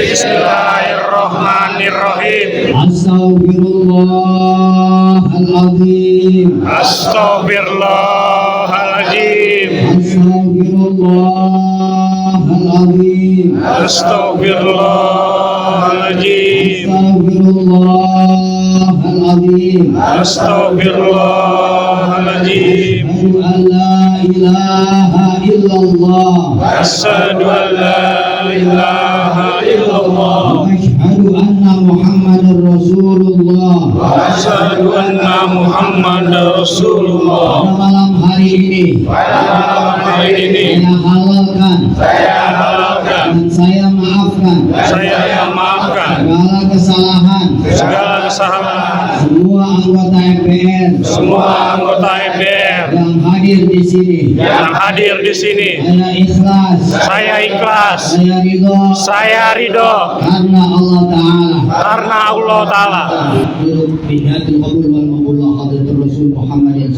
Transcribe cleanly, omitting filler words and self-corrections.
Bismillahirrahmanirrahim. Astaghfirullahaladzim. Astaghfirullahaladzim. Astaghfirullahaladzim. Astaghfirullahaladzim. Astaghfirullahaladzim. Astaghfirullahaladzim. Asyhadu an la ilaha illallah. Asyhadu an la ilaha illallah. Wa asyhadu anna Muhammadar Rasulullah. Asyhadu anna Muhammadar Rasulullah. Pada malam hari ini Pada malam hari ini saya halalkan saya halalkan dan saya maafkan saya yang maafkan segala kesalahan segala kesalahan semua anggota MPR semua anggota MPR yang hadir di sini. yang hadir di sini. Saya ikhlas, Saya ikhlas, saya ridho saya ridho karena Allah Ta'ala. karena Allah Ta'ala. Bihatul qabul wal maqbul hadratur Rasul Muhammadin